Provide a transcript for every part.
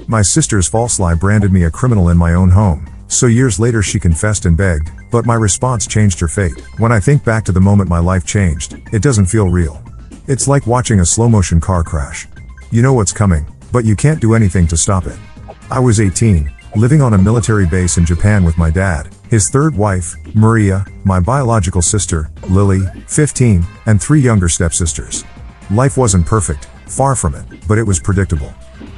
My sister's false lie branded me a criminal in my own home. So years later she confessed and begged, but my response changed her fate. When I think back to the moment my life changed, it doesn't feel real. It's like watching a slow-motion car crash. You know what's coming, but you can't do anything to stop it. I was 18, living on a military base in Japan with my dad, his third wife, Maria, my biological sister, Lily, 15, and 3 younger stepsisters. Life wasn't perfect, far from it, but it was predictable.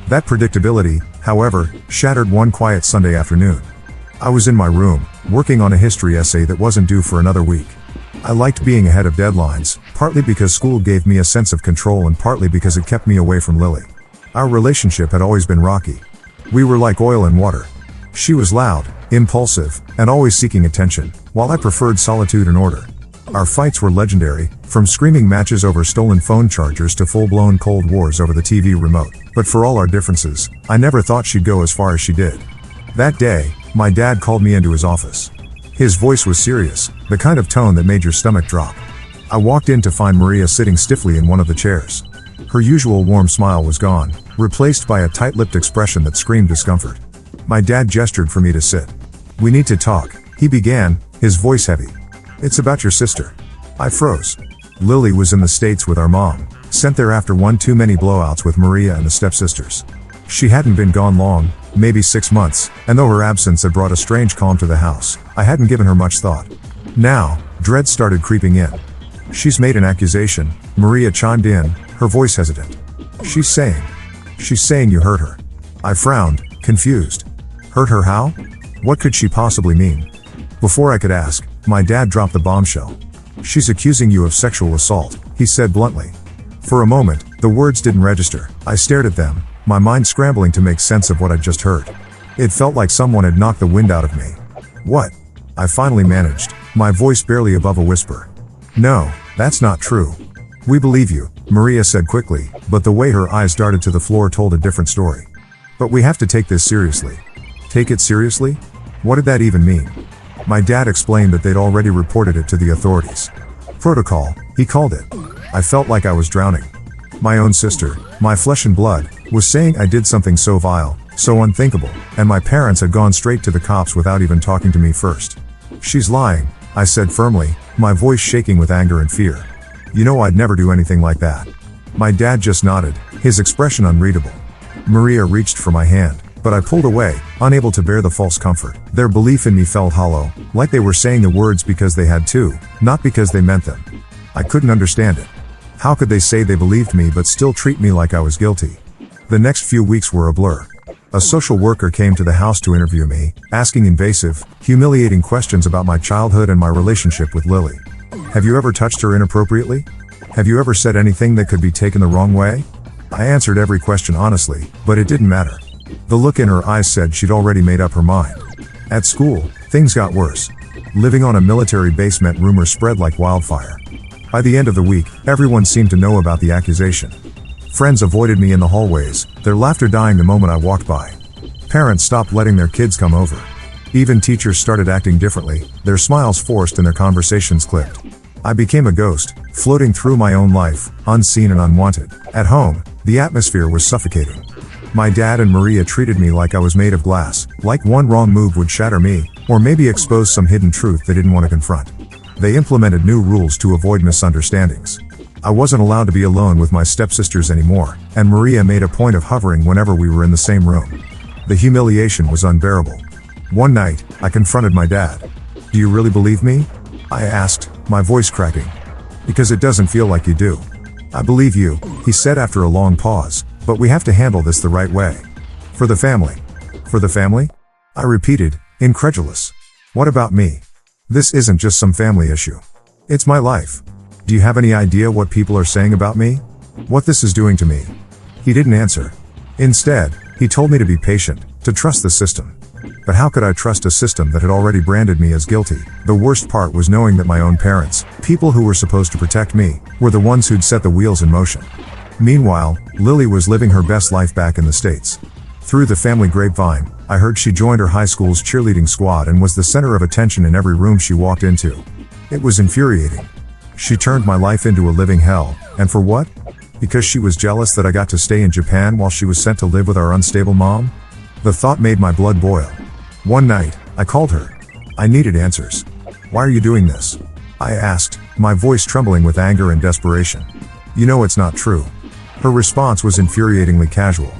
That predictability, however, shattered one quiet Sunday afternoon. I was in my room, working on a history essay that wasn't due for another week. I liked being ahead of deadlines, partly because school gave me a sense of control and partly because it kept me away from Lily. Our relationship had always been rocky. We were like oil and water. She was loud, impulsive, and always seeking attention, while I preferred solitude and order. Our fights were legendary, from screaming matches over stolen phone chargers to full-blown cold wars over the TV remote. But for all our differences, I never thought she'd go as far as she did. That day, my dad called me into his office. His voice was serious, the kind of tone that made your stomach drop. I walked in to find Maria sitting stiffly in one of the chairs. Her usual warm smile was gone, replaced by a tight-lipped expression that screamed discomfort. My dad gestured for me to sit. "We need to talk," he began, his voice heavy. "It's about your sister." I froze. Lily was in the States with our mom, sent there after one too many blowouts with Maria and the stepsisters. She hadn't been gone long, maybe 6 months, and though her absence had brought a strange calm to the house, I hadn't given her much thought. Now, dread started creeping in. "She's made an accusation," Maria chimed in, her voice hesitant. She's saying you hurt her." I frowned, confused. Hurt her how? What could she possibly mean? Before I could ask, my dad dropped the bombshell. "She's accusing you of sexual assault," he said bluntly. For a moment, the words didn't register. I stared at them, my mind scrambling to make sense of what I'd just heard. It felt like someone had knocked the wind out of me. "What?" I finally managed, my voice barely above a whisper. "No, that's not true." "We believe you," Maria said quickly, but the way her eyes darted to the floor told a different story. "But we have to take this seriously." Take it seriously? What did that even mean? My dad explained that they'd already reported it to the authorities. Protocol, he called it. I felt like I was drowning. My own sister, my flesh and blood, was saying I did something so vile, so unthinkable, and my parents had gone straight to the cops without even talking to me first. "She's lying," I said firmly, my voice shaking with anger and fear. "You know I'd never do anything like that." My dad just nodded, his expression unreadable. Maria reached for my hand, but I pulled away, unable to bear the false comfort. Their belief in me felt hollow, like they were saying the words because they had to, not because they meant them. I couldn't understand it. How could they say they believed me but still treat me like I was guilty? The next few weeks were a blur. A social worker came to the house to interview me, asking invasive, humiliating questions about my childhood and my relationship with Lily. "Have you ever touched her inappropriately? Have you ever said anything that could be taken the wrong way?" I answered every question honestly, but it didn't matter. The look in her eyes said she'd already made up her mind. At school, things got worse. Living on a military base meant rumors spread like wildfire. By the end of the week, everyone seemed to know about the accusation. Friends avoided me in the hallways, their laughter dying the moment I walked by. Parents stopped letting their kids come over. Even teachers started acting differently, their smiles forced and their conversations clipped. I became a ghost, floating through my own life, unseen and unwanted. At home, the atmosphere was suffocating. My dad and Maria treated me like I was made of glass, like one wrong move would shatter me, or maybe expose some hidden truth they didn't want to confront. They implemented new rules to avoid misunderstandings. I wasn't allowed to be alone with my stepsisters anymore, and Maria made a point of hovering whenever we were in the same room. The humiliation was unbearable. One night, I confronted my dad. "Do you really believe me?" I asked, my voice cracking. "Because it doesn't feel like you do." "I believe you," he said after a long pause, "but we have to handle this the right way. For the family." "For the family?" I repeated, incredulous. "What about me? This isn't just some family issue. It's my life. Do you have any idea what people are saying about me? What this is doing to me?" He didn't answer. Instead, he told me to be patient, to trust the system. But how could I trust a system that had already branded me as guilty? The worst part was knowing that my own parents, people who were supposed to protect me, were the ones who'd set the wheels in motion. Meanwhile, Lily was living her best life back in the States. Through the family grapevine, I heard she joined her high school's cheerleading squad and was the center of attention in every room she walked into. It was infuriating. She turned my life into a living hell, and for what? Because she was jealous that I got to stay in Japan while she was sent to live with our unstable mom? The thought made my blood boil. One night, I called her. I needed answers. "Why are you doing this?" I asked, my voice trembling with anger and desperation. "You know it's not true." Her response was infuriatingly casual.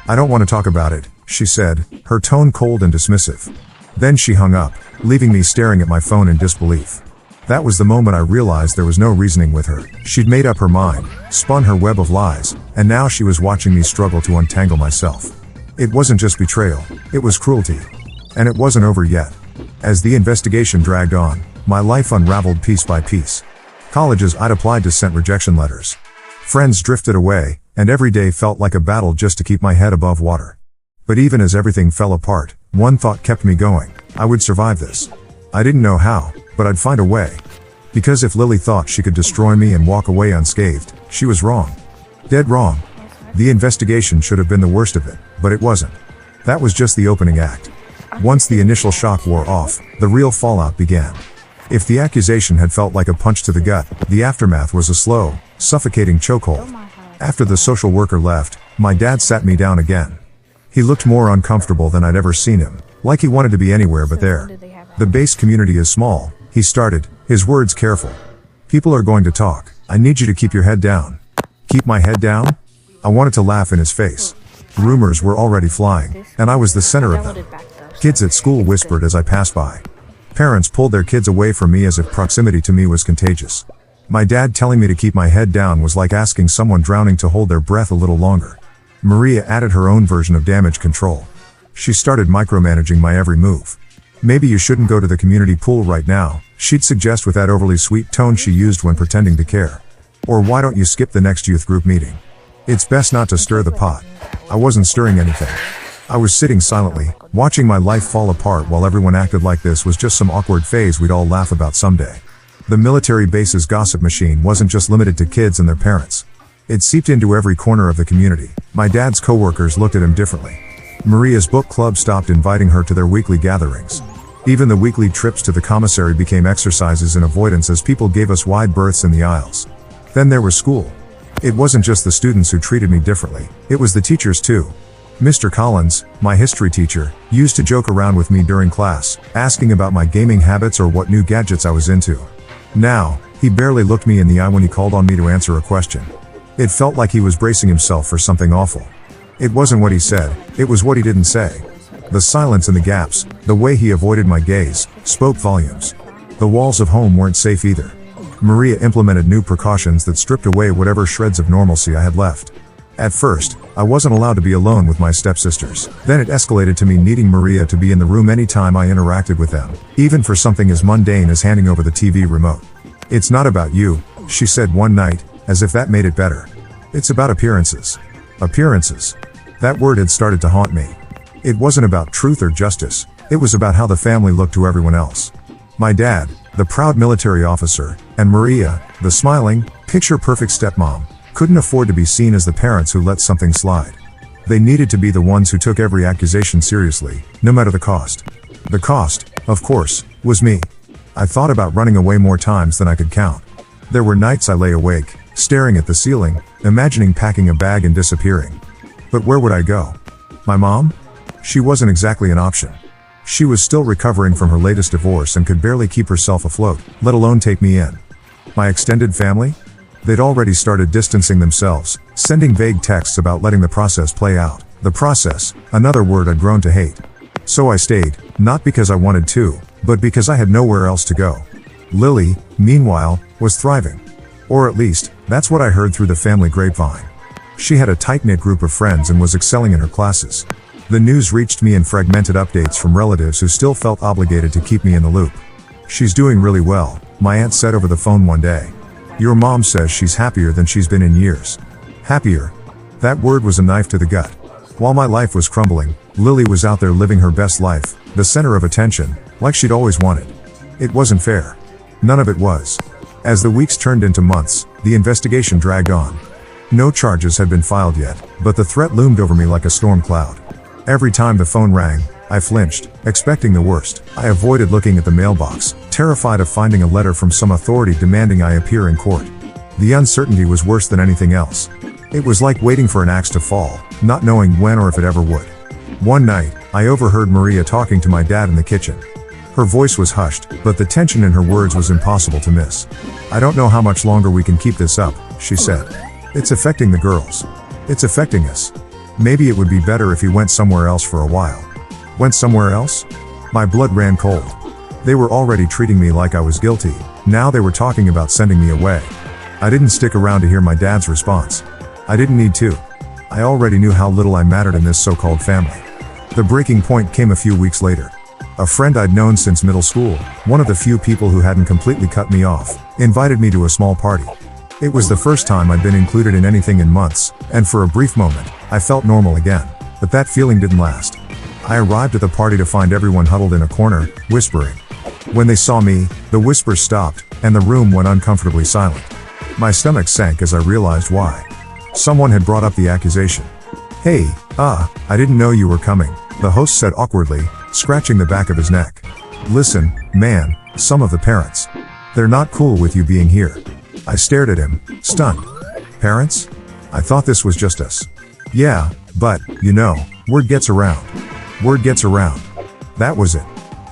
"I don't want to talk about it," she said, her tone cold and dismissive. Then she hung up, leaving me staring at my phone in disbelief. That was the moment I realized there was no reasoning with her. She'd made up her mind, spun her web of lies, and now she was watching me struggle to untangle myself. It wasn't just betrayal, it was cruelty. And it wasn't over yet. As the investigation dragged on, my life unraveled piece by piece. Colleges I'd applied to sent rejection letters. Friends drifted away, and every day felt like a battle just to keep my head above water. But even as everything fell apart, one thought kept me going. I would survive this. I didn't know how, but I'd find a way. Because if Lily thought she could destroy me and walk away unscathed, she was wrong. Dead wrong. The investigation should have been the worst of it, but it wasn't. That was just the opening act. Once the initial shock wore off, the real fallout began. If the accusation had felt like a punch to the gut, the aftermath was a slow, suffocating chokehold. After the social worker left, my dad sat me down again. He looked more uncomfortable than I'd ever seen him, like he wanted to be anywhere but there. "The base community is small," he started, his words careful. "People are going to talk. I need you to keep your head down." Keep my head down? I wanted to laugh in his face. Rumors were already flying, and I was the center of them. Kids at school whispered as I passed by. Parents pulled their kids away from me as if proximity to me was contagious. My dad telling me to keep my head down was like asking someone drowning to hold their breath a little longer. Maria added her own version of damage control. She started micromanaging my every move. "Maybe you shouldn't go to the community pool right now," she'd suggest with that overly sweet tone she used when pretending to care. "Or why don't you skip the next youth group meeting? It's best not to stir the pot." I wasn't stirring anything. I was sitting silently, watching my life fall apart while everyone acted like this was just some awkward phase we'd all laugh about someday. The military base's gossip machine wasn't just limited to kids and their parents. It seeped into every corner of the community. My dad's coworkers looked at him differently. Maria's book club stopped inviting her to their weekly gatherings. Even the weekly trips to the commissary became exercises in avoidance as people gave us wide berths in the aisles. Then there was school. It wasn't just the students who treated me differently, it was the teachers too. Mr. Collins, my history teacher, used to joke around with me during class, asking about my gaming habits or what new gadgets I was into. Now, he barely looked me in the eye when he called on me to answer a question. It felt like he was bracing himself for something awful. It wasn't what he said, it was what he didn't say. The silence and the gaps, the way he avoided my gaze, spoke volumes. The walls of home weren't safe either. Maria implemented new precautions that stripped away whatever shreds of normalcy I had left. At first, I wasn't allowed to be alone with my stepsisters. Then it escalated to me needing Maria to be in the room anytime I interacted with them, even for something as mundane as handing over the TV remote. "It's not about you," she said one night, as if that made it better. "It's about appearances." Appearances. That word had started to haunt me. It wasn't about truth or justice, it was about how the family looked to everyone else. My dad, the proud military officer, and Maria, the smiling, picture-perfect stepmom, couldn't afford to be seen as the parents who let something slide. They needed to be the ones who took every accusation seriously, no matter the cost. The cost, of course, was me. I thought about running away more times than I could count. There were nights I lay awake, staring at the ceiling, imagining packing a bag and disappearing. But where would I go? My mom? She wasn't exactly an option. She was still recovering from her latest divorce and could barely keep herself afloat, let alone take me in. My extended family? They'd already started distancing themselves, sending vague texts about letting the process play out. The process, another word I'd grown to hate. So I stayed, not because I wanted to, but because I had nowhere else to go. Lily, meanwhile, was thriving. Or at least, that's what I heard through the family grapevine. She had a tight-knit group of friends and was excelling in her classes. The news reached me in fragmented updates from relatives who still felt obligated to keep me in the loop. "She's doing really well," my aunt said over the phone one day. "Your mom says she's happier than she's been in years." Happier. That word was a knife to the gut. While my life was crumbling, Lily was out there living her best life, the center of attention, like she'd always wanted. It wasn't fair. None of it was. As the weeks turned into months, the investigation dragged on. No charges had been filed yet, but the threat loomed over me like a storm cloud. Every time the phone rang, I flinched, expecting the worst. I avoided looking at the mailbox, terrified of finding a letter from some authority demanding I appear in court. The uncertainty was worse than anything else. It was like waiting for an axe to fall, not knowing when or if it ever would. One night, I overheard Maria talking to my dad in the kitchen. Her voice was hushed, but the tension in her words was impossible to miss. "I don't know how much longer we can keep this up," she said. "It's affecting the girls. It's affecting us. Maybe it would be better if he went somewhere else for a while." Went somewhere else? My blood ran cold. They were already treating me like I was guilty. Now they were talking about sending me away. I didn't stick around to hear my dad's response. I didn't need to. I already knew how little I mattered in this so-called family. The breaking point came a few weeks later. A friend I'd known since middle school, one of the few people who hadn't completely cut me off, invited me to a small party. It was the first time I'd been included in anything in months, and for a brief moment, I felt normal again. But that feeling didn't last. I arrived at the party to find everyone huddled in a corner, whispering. When they saw me, the whispers stopped, and the room went uncomfortably silent. My stomach sank as I realized why. Someone had brought up the accusation. "Hey, I didn't know you were coming," the host said awkwardly, scratching the back of his neck. "Listen, man, some of the parents. They're not cool with you being here." I stared at him, stunned. "Parents? I thought this was just us." "Yeah, but, word gets around. Word gets around." That was it.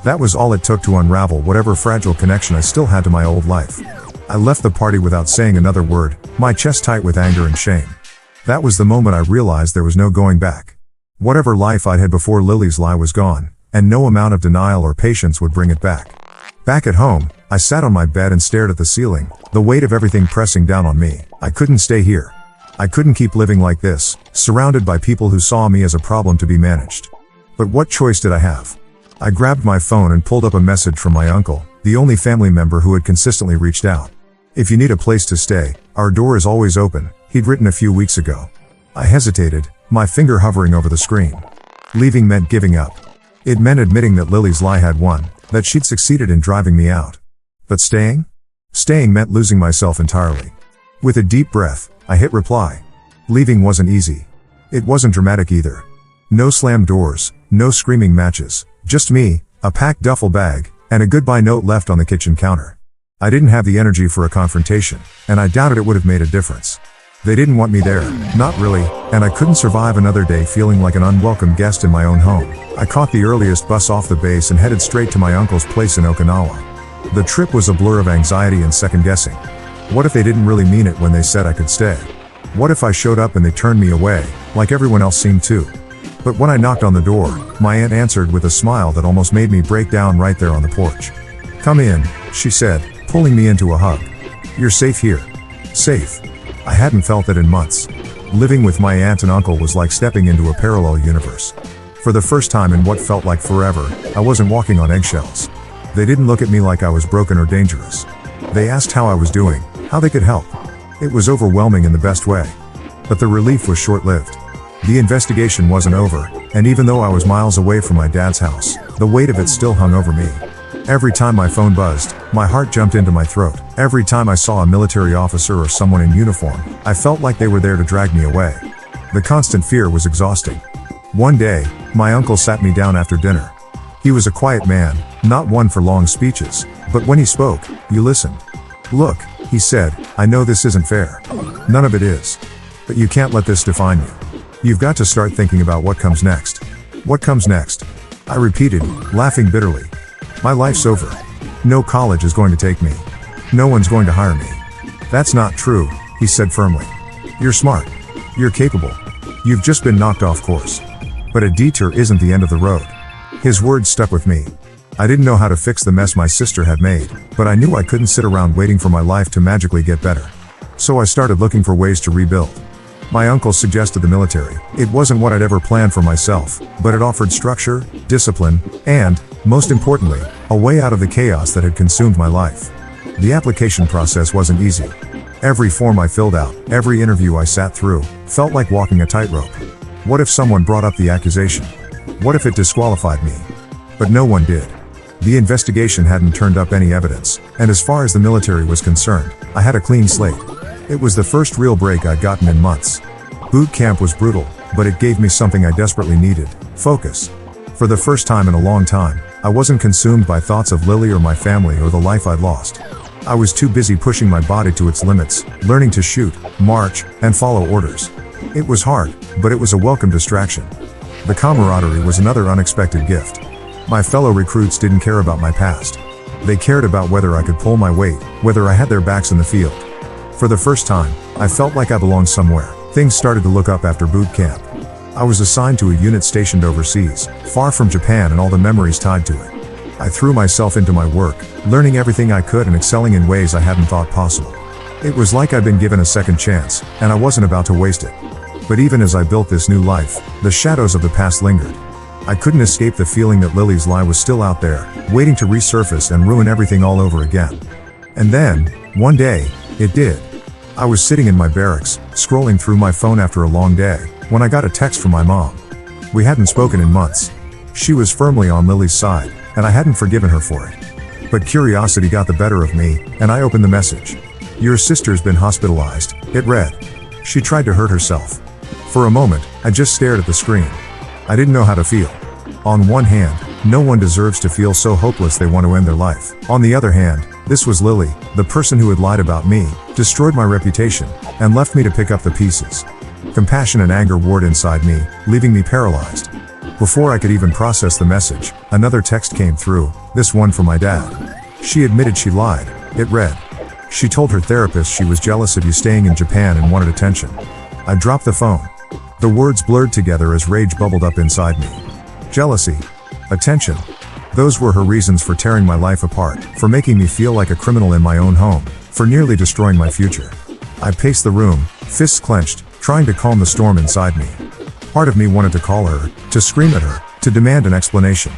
That was all it took to unravel whatever fragile connection I still had to my old life. I left the party without saying another word, my chest tight with anger and shame. That was the moment I realized there was no going back. Whatever life I'd had before Lily's lie was gone, and no amount of denial or patience would bring it back. Back at home, I sat on my bed and stared at the ceiling, the weight of everything pressing down on me. I couldn't stay here. I couldn't keep living like this, surrounded by people who saw me as a problem to be managed. But what choice did I have? I grabbed my phone and pulled up a message from my uncle, the only family member who had consistently reached out. "If you need a place to stay, our door is always open," he'd written a few weeks ago. I hesitated, my finger hovering over the screen. Leaving meant giving up. It meant admitting that Lily's lie had won, that she'd succeeded in driving me out. But staying? Staying meant losing myself entirely. With a deep breath, I hit reply. Leaving wasn't easy. It wasn't dramatic either. No slammed doors, no screaming matches, just me, a packed duffel bag, and a goodbye note left on the kitchen counter. I didn't have the energy for a confrontation, and I doubted it would have made a difference. They didn't want me there, not really, and I couldn't survive another day feeling like an unwelcome guest in my own home. I caught the earliest bus off the base and headed straight to my uncle's place in Okinawa. The trip was a blur of anxiety and second-guessing. What if they didn't really mean it when they said I could stay? What if I showed up and they turned me away, like everyone else seemed to? But when I knocked on the door, my aunt answered with a smile that almost made me break down right there on the porch. "Come in," she said, pulling me into a hug. "You're safe here." Safe. I hadn't felt that in months. Living with my aunt and uncle was like stepping into a parallel universe. For the first time in what felt like forever, I wasn't walking on eggshells. They didn't look at me like I was broken or dangerous. They asked how I was doing, how they could help. It was overwhelming in the best way. But the relief was short-lived. The investigation wasn't over, and even though I was miles away from my dad's house, the weight of it still hung over me. Every time my phone buzzed, my heart jumped into my throat. Every time I saw a military officer or someone in uniform, I felt like they were there to drag me away. The constant fear was exhausting. One day, my uncle sat me down after dinner. He was a quiet man, not one for long speeches, but when he spoke, you listened. "Look," he said, "I know this isn't fair. None of it is. But you can't let this define you. You've got to start thinking about what comes next." "What comes next?" I repeated, laughing bitterly. "My life's over. No college is going to take me. No one's going to hire me." "That's not true," he said firmly. "You're smart. You're capable. You've just been knocked off course. But a detour isn't the end of the road." His words stuck with me. I didn't know how to fix the mess my sister had made, but I knew I couldn't sit around waiting for my life to magically get better. So I started looking for ways to rebuild. My uncle suggested the military. It wasn't what I'd ever planned for myself, but it offered structure, discipline, and, most importantly, a way out of the chaos that had consumed my life. The application process wasn't easy. Every form I filled out, every interview I sat through, felt like walking a tightrope. What if someone brought up the accusation? What if it disqualified me? But no one did. The investigation hadn't turned up any evidence, and as far as the military was concerned, I had a clean slate. It was the first real break I'd gotten in months. Boot camp was brutal, but it gave me something I desperately needed: focus. For the first time in a long time, I wasn't consumed by thoughts of Lily or my family or the life I'd lost. I was too busy pushing my body to its limits, learning to shoot, march, and follow orders. It was hard, but it was a welcome distraction. The camaraderie was another unexpected gift. My fellow recruits didn't care about my past. They cared about whether I could pull my weight, whether I had their backs in the field. For the first time, I felt like I belonged somewhere. Things started to look up after boot camp. I was assigned to a unit stationed overseas, far from Japan and all the memories tied to it. I threw myself into my work, learning everything I could and excelling in ways I hadn't thought possible. It was like I'd been given a second chance, and I wasn't about to waste it. But even as I built this new life, the shadows of the past lingered. I couldn't escape the feeling that Lily's lie was still out there, waiting to resurface and ruin everything all over again. And then, one day, it did. I was sitting in my barracks, scrolling through my phone after a long day, when I got a text from my mom. We hadn't spoken in months. She was firmly on Lily's side, and I hadn't forgiven her for it. But curiosity got the better of me, and I opened the message. "Your sister's been hospitalized," it read. She tried to hurt herself. For a moment, I just stared at the screen. I didn't know how to feel. On one hand, no one deserves to feel so hopeless they want to end their life. On the other hand, this was Lily, the person who had lied about me, destroyed my reputation, and left me to pick up the pieces. Compassion and anger warred inside me, leaving me paralyzed. Before I could even process the message, another text came through, this one from my dad. She admitted she lied, it read. She told her therapist she was jealous of you staying in Japan and wanted attention. I dropped the phone. The words blurred together as rage bubbled up inside me. Jealousy. Attention. Those were her reasons for tearing my life apart, for making me feel like a criminal in my own home, for nearly destroying my future. I paced the room, fists clenched, trying to calm the storm inside me. Part of me wanted to call her, to scream at her, to demand an explanation.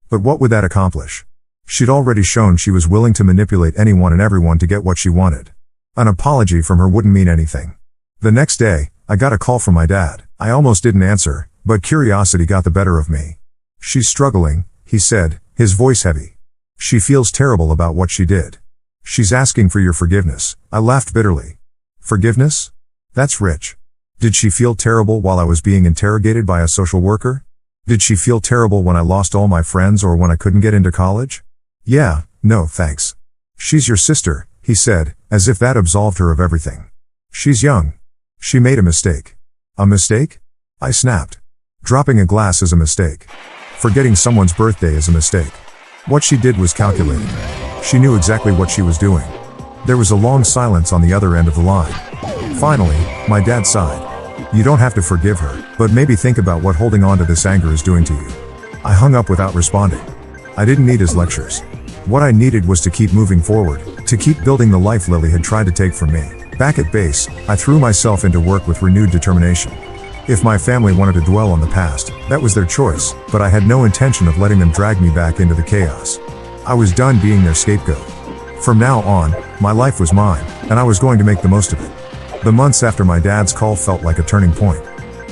But what would that accomplish? She'd already shown she was willing to manipulate anyone and everyone to get what she wanted. An apology from her wouldn't mean anything. The next day, I got a call from my dad. I almost didn't answer, but curiosity got the better of me. "She's struggling," he said, his voice heavy. "She feels terrible about what she did. She's asking for your forgiveness." I laughed bitterly. Forgiveness? That's rich. Did she feel terrible while I was being interrogated by a social worker? Did she feel terrible when I lost all my friends or when I couldn't get into college? Yeah, no thanks. "She's your sister," he said, as if that absolved her of everything. "She's young. She made a mistake." "A mistake?" I snapped. Dropping a glass is a mistake. Forgetting someone's birthday is a mistake. What she did was calculated. She knew exactly what she was doing. There was a long silence on the other end of the line. Finally, my dad sighed. "You don't have to forgive her, but maybe think about what holding on to this anger is doing to you." I hung up without responding. I didn't need his lectures. What I needed was to keep moving forward, to keep building the life Lily had tried to take from me. Back at base, I threw myself into work with renewed determination. If my family wanted to dwell on the past, that was their choice, but I had no intention of letting them drag me back into the chaos. I was done being their scapegoat. From now on, my life was mine, and I was going to make the most of it. The months after my dad's call felt like a turning point.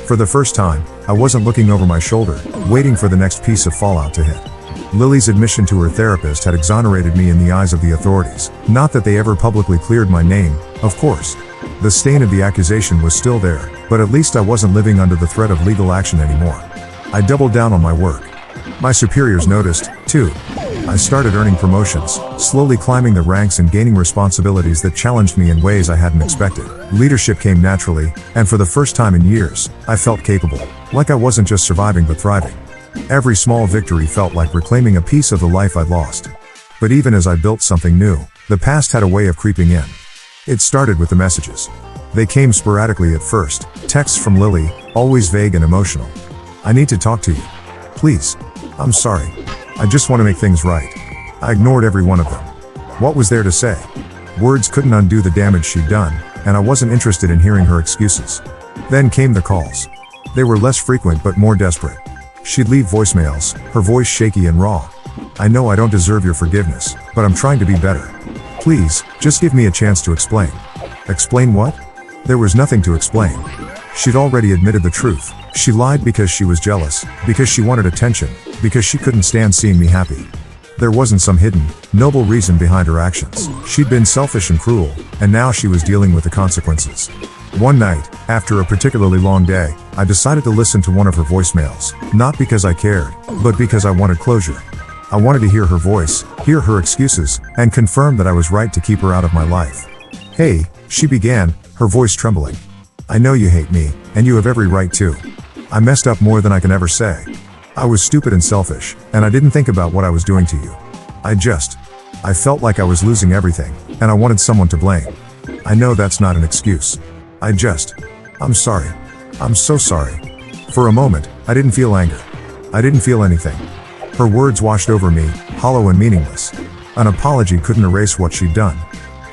For the first time, I wasn't looking over my shoulder, waiting for the next piece of fallout to hit. Lily's admission to her therapist had exonerated me in the eyes of the authorities. Not that they ever publicly cleared my name, of course. The stain of the accusation was still there, but at least I wasn't living under the threat of legal action anymore. I doubled down on my work. My superiors noticed, too. I started earning promotions, slowly climbing the ranks and gaining responsibilities that challenged me in ways I hadn't expected. Leadership came naturally, and for the first time in years, I felt capable, like I wasn't just surviving but thriving. Every small victory felt like reclaiming a piece of the life I'd lost. But even as I built something new, the past had a way of creeping in. It started with the messages. They came sporadically at first, texts from Lily, always vague and emotional. "I need to talk to you. Please. I'm sorry. I just want to make things right." I ignored every one of them. What was there to say? Words couldn't undo the damage she'd done, and I wasn't interested in hearing her excuses. Then came the calls. They were less frequent but more desperate. She'd leave voicemails, her voice shaky and raw. "I know I don't deserve your forgiveness, but I'm trying to be better. Please, just give me a chance to explain." Explain what? There was nothing to explain. She'd already admitted the truth. She lied because she was jealous, because she wanted attention, because she couldn't stand seeing me happy. There wasn't some hidden, noble reason behind her actions. She'd been selfish and cruel, and now she was dealing with the consequences. One night, after a particularly long day, I decided to listen to one of her voicemails, not because I cared, but because I wanted closure. I wanted to hear her voice, hear her excuses, and confirm that I was right to keep her out of my life. "Hey," she began, her voice trembling. "I know you hate me, and you have every right to. I messed up more than I can ever say. I was stupid and selfish, and I didn't think about what I was doing to you. I felt like I was losing everything, and I wanted someone to blame. I know that's not an excuse. I'm sorry. I'm so sorry. For a moment, I didn't feel anger. I didn't feel anything. Her words washed over me, hollow and meaningless. An apology couldn't erase what she'd done.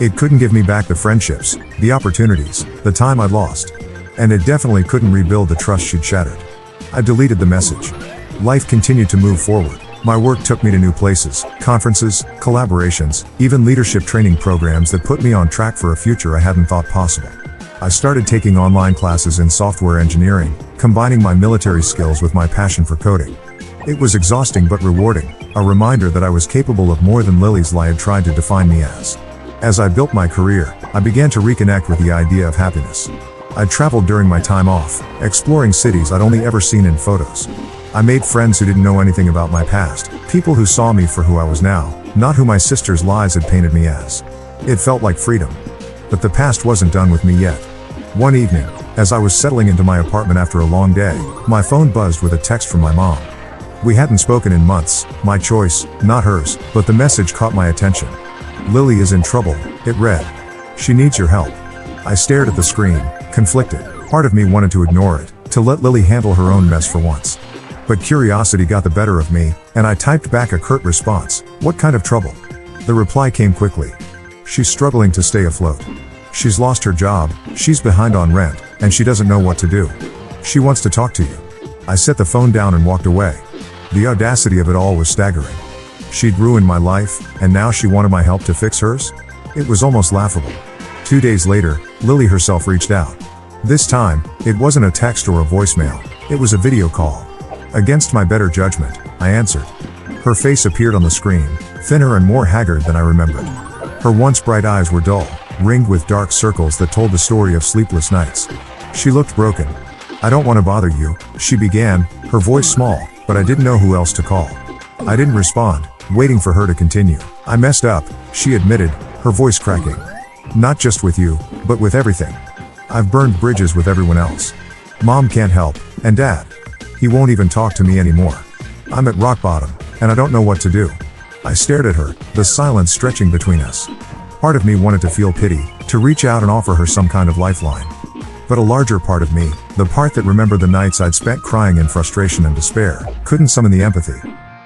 It couldn't give me back the friendships, the opportunities, the time I'd lost. And it definitely couldn't rebuild the trust she'd shattered. I deleted the message. Life continued to move forward. My work took me to new places, conferences, collaborations, even leadership training programs that put me on track for a future I hadn't thought possible. I started taking online classes in software engineering, combining my military skills with my passion for coding. It was exhausting but rewarding, a reminder that I was capable of more than Lily's lie had tried to define me as. As I built my career, I began to reconnect with the idea of happiness. I traveled during my time off, exploring cities I'd only ever seen in photos. I made friends who didn't know anything about my past, people who saw me for who I was now, not who my sister's lies had painted me as. It felt like freedom. But the past wasn't done with me yet. One evening, as I was settling into my apartment after a long day, my phone buzzed with a text from my mom. We hadn't spoken in months, my choice, not hers, but the message caught my attention. "Lily is in trouble," it read. "She needs your help." I stared at the screen, conflicted. Part of me wanted to ignore it, to let Lily handle her own mess for once. But curiosity got the better of me, and I typed back a curt response. "What kind of trouble?" The reply came quickly. "She's struggling to stay afloat. She's lost her job, she's behind on rent, and she doesn't know what to do. She wants to talk to you." I set the phone down and walked away. The audacity of it all was staggering. She'd ruined my life, and now she wanted my help to fix hers? It was almost laughable. 2 days later, Lily herself reached out. This time, it wasn't a text or a voicemail, it was a video call. Against my better judgment, I answered. Her face appeared on the screen, thinner and more haggard than I remembered. Her once bright eyes were dull, ringed with dark circles that told the story of sleepless nights. She looked broken. "I don't want to bother you," she began, her voice small, but I didn't know who else to call. I didn't respond, waiting for her to continue. "I messed up," she admitted, her voice cracking. "Not just with you, but with everything. I've burned bridges with everyone else. Mom can't help, and Dad. He won't even talk to me anymore. I'm at rock bottom, and I don't know what to do." I stared at her, the silence stretching between us. Part of me wanted to feel pity, to reach out and offer her some kind of lifeline. But a larger part of me, the part that remembered the nights I'd spent crying in frustration and despair, couldn't summon the empathy.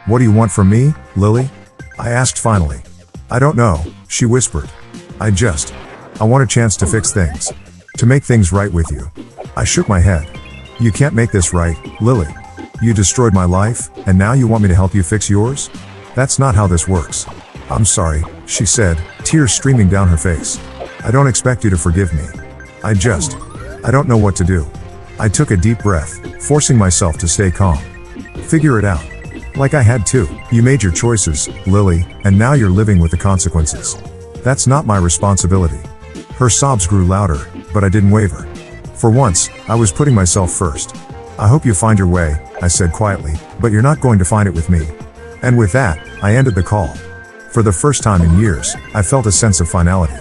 "What do you want from me, Lily?" I asked finally. "I don't know," she whispered. I want a chance to fix things. To make things right with you." I shook my head. "You can't make this right, Lily. You destroyed my life, and now you want me to help you fix yours? That's not how this works." "I'm sorry," she said, tears streaming down her face. "I don't expect you to forgive me. I don't know what to do." I took a deep breath, forcing myself to stay calm. "Figure it out. Like I had to. You made your choices, Lily, and now you're living with the consequences. That's not my responsibility." Her sobs grew louder, but I didn't waver. For once, I was putting myself first. "I hope you find your way," I said quietly, "but you're not going to find it with me." And with that, I ended the call. For the first time in years, I felt a sense of finality.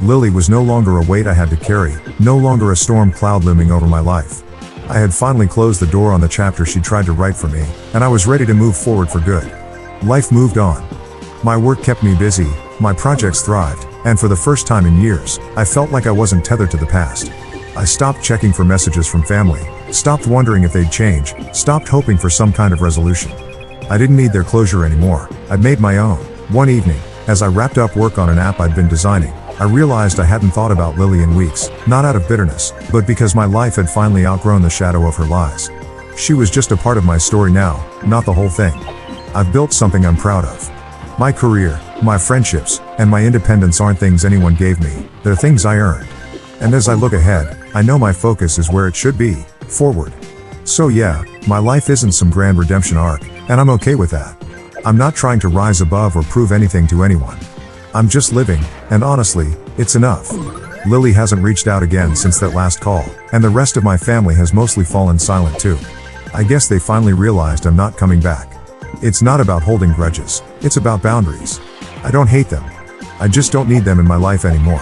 Lily was no longer a weight I had to carry, no longer a storm cloud looming over my life. I had finally closed the door on the chapter she tried to write for me, and I was ready to move forward for good. Life moved on. My work kept me busy, my projects thrived, and for the first time in years, I felt like I wasn't tethered to the past. I stopped checking for messages from family, stopped wondering if they'd change, stopped hoping for some kind of resolution. I didn't need their closure anymore. I'd made my own. One evening, as I wrapped up work on an app I'd been designing, I realized I hadn't thought about Lily in weeks, not out of bitterness, but because my life had finally outgrown the shadow of her lies. She was just a part of my story now, not the whole thing. I've built something I'm proud of. My career, my friendships, and my independence aren't things anyone gave me, they're things I earned. And as I look ahead, I know my focus is where it should be, forward. So yeah, my life isn't some grand redemption arc, and I'm okay with that. I'm not trying to rise above or prove anything to anyone. I'm just living, and honestly, it's enough. Lily hasn't reached out again since that last call, and the rest of my family has mostly fallen silent too. I guess they finally realized I'm not coming back. It's not about holding grudges, it's about boundaries. I don't hate them. I just don't need them in my life anymore.